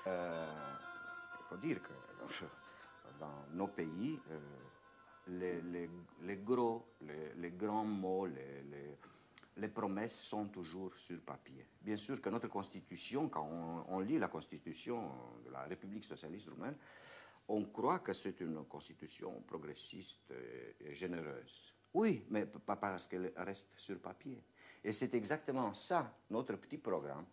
Il faut dire que dans nos pays, les grands mots, les promesses sont toujours sur papier. Bien sûr que notre constitution, quand on lit la constitution de la République socialiste roumaine, on croit que c'est une constitution progressiste et généreuse. Oui, mais pas parce qu'elle reste sur papier. Et c'est exactement ça, notre petit programme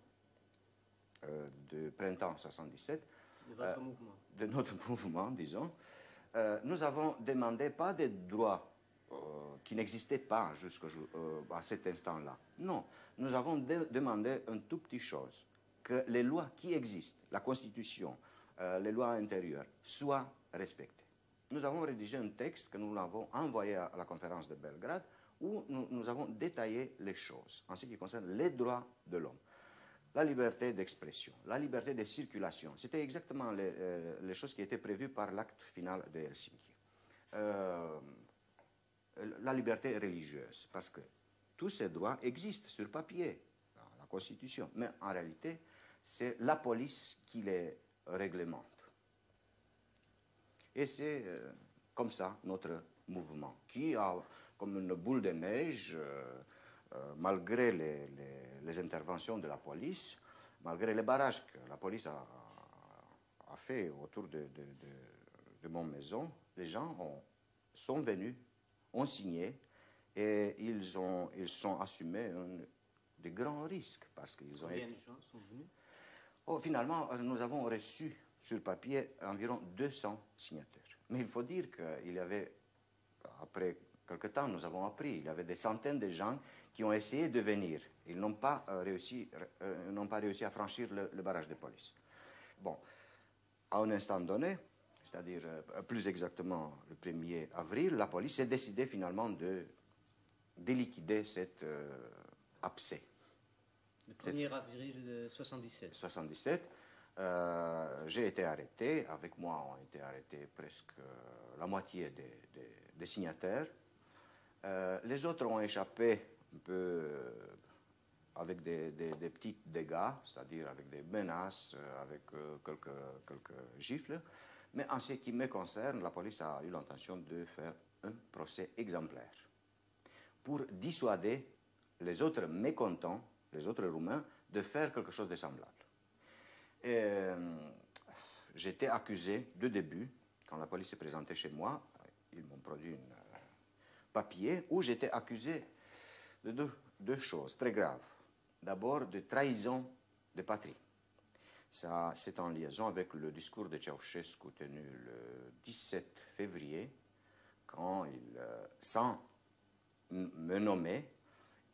de printemps 77, de votre mouvement. De notre mouvement, disons. Nous avons demandé pas des droits qui n'existaient pas jusqu'à cet instant-là. Non, nous avons demandé une toute petite chose, que les lois qui existent, la Constitution, les lois intérieures, soient respectées. Nous avons rédigé un texte que nous l'avons envoyé à la conférence de Belgrade où nous avons détaillé les choses en ce qui concerne les droits de l'homme. La liberté d'expression, la liberté de circulation, c'était exactement les choses qui étaient prévues par l'acte final de Helsinki. La liberté religieuse, parce que tous ces droits existent sur papier, dans la Constitution, mais en réalité, c'est la police qui les réglemente. Et c'est comme ça notre mouvement, qui a comme une boule de neige, malgré les interventions de la police, malgré les barrages que la police a fait autour de mon maison, les gens sont venus, ont signé, et ils sont assumés de grands risques. Parce qu'ils ont Combien de gens sont venus? Finalement, nous avons reçu sur papier environ 200 signatures. Mais il faut dire qu'il y avait, après quelque temps, nous avons appris, il y avait des centaines de gens qui ont essayé de venir. Ils n'ont pas réussi à franchir le barrage de police. Bon, à un instant donné, c'est-à-dire plus exactement le 1er avril, la police a décidé finalement de liquider cet abcès. Le 1er avril 77. 77. J'ai été arrêté. Avec moi ont été arrêtés presque la moitié des signataires. Les autres ont échappé un peu avec des petits dégâts, c'est-à-dire avec des menaces, avec quelques gifles. Mais en ce qui me concerne, la police a eu l'intention de faire un procès exemplaire pour dissuader les autres mécontents, les autres Roumains, de faire quelque chose de semblable. J'étais accusé de début, quand la police s'est présentée chez moi, ils m'ont produit un papier où j'étais accusé de deux choses très graves. D'abord, de trahison de patrie. Ça, c'est en liaison avec le discours de Ceausescu tenu le 17 février, quand sans me nommer,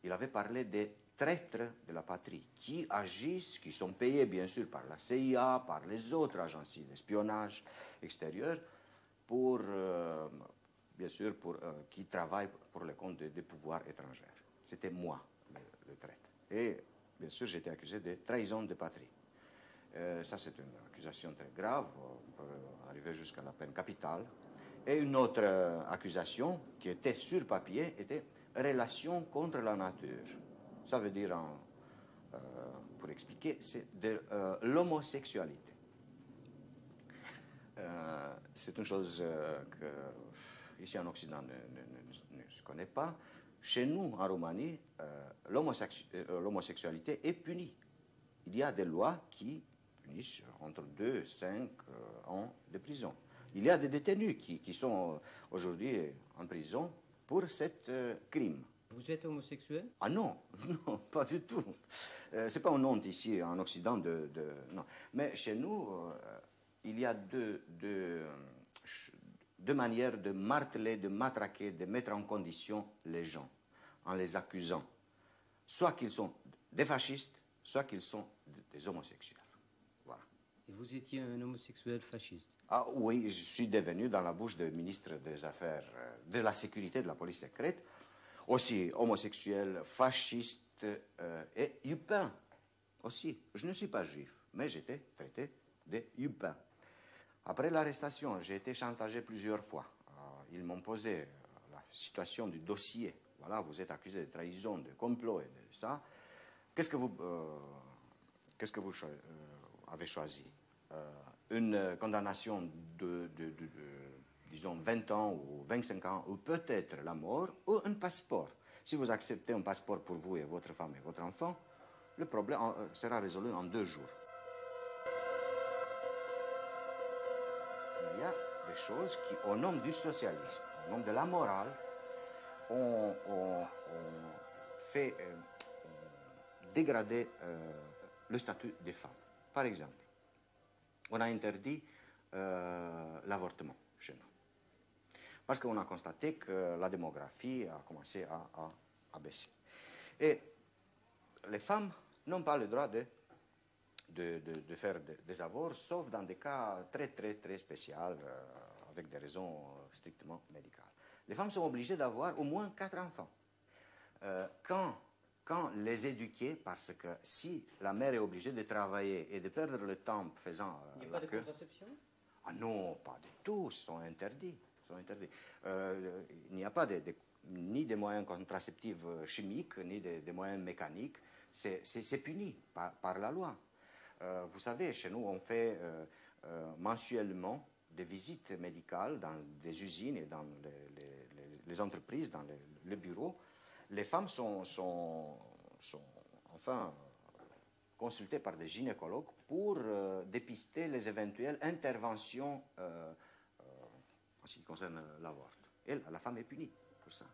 il avait parlé des traîtres de la patrie, qui agissent, qui sont payés bien sûr par la CIA, par les autres agences d'espionnage extérieur, pour, bien sûr, qui travaillent pour le compte des pouvoirs étrangers. C'était moi, le traître. Et bien sûr, j'étais accusé de trahison de patrie. Ça, c'est une accusation très grave, on peut arriver jusqu'à la peine capitale. Et une autre accusation, qui était sur papier, était relation contre la nature. Ça veut dire, pour expliquer, c'est de l'homosexualité. C'est une chose que, ici en Occident, ne se connaît pas. Chez nous, en Roumanie, l'homosexualité est punie. Il y a des lois qui punissent entre 2 et 5 ans de prison. Il y a des détenus qui sont aujourd'hui en prison pour cet crime. Vous êtes homosexuel? Ah non, non, pas du tout. C'est pas une honte ici en Occident non. Mais chez nous, il y a deux manières de marteler, de matraquer, de mettre en condition les gens en les accusant. Soit qu'ils sont des fascistes, soit qu'ils sont des homosexuels. Voilà. Et vous étiez un homosexuel fasciste? Ah oui, je suis devenu dans la bouche du ministre des Affaires, de la sécurité de la police secrète, aussi homosexuel, fasciste et huppin aussi. Je ne suis pas juif, mais j'étais traité de huppin. Après l'arrestation, j'ai été chantagé plusieurs fois. Ils m'ont posé la situation du dossier. Voilà, vous êtes accusé de trahison, de complot et de ça. Qu'est-ce que vous avez choisi? une condamnation disons, 20 ans ou 25 ans, ou peut-être la mort, ou un passeport. Si vous acceptez un passeport pour vous et votre femme et votre enfant, le problème sera résolu en 2 jours. Il y a des choses qui, au nom du socialisme, au nom de la morale, ont fait dégrader le statut des femmes. Par exemple, on a interdit l'avortement chez nous. Parce qu'on a constaté que la démographie a commencé à baisser. Et les femmes n'ont pas le droit de faire des avorts, sauf dans des cas très, très, très spéciaux, avec des raisons strictement médicales. Les femmes sont obligées d'avoir au moins 4 enfants. Quand les éduquer, parce que si la mère est obligée de travailler et de perdre le temps faisant Il n'y a la pas de queue... contraception? Ah non, pas du tout, ils sont interdits. Il n'y a pas ni des moyens contraceptifs chimiques, ni des moyens mécaniques. C'est puni par la loi. Vous savez, chez nous, on fait mensuellement des visites médicales dans des usines et dans les entreprises, dans les bureaux. Les femmes sont enfin consultées par des gynécologues pour dépister les éventuelles interventions en ce qui concerne l'avortement. Et la femme est punie pour ça.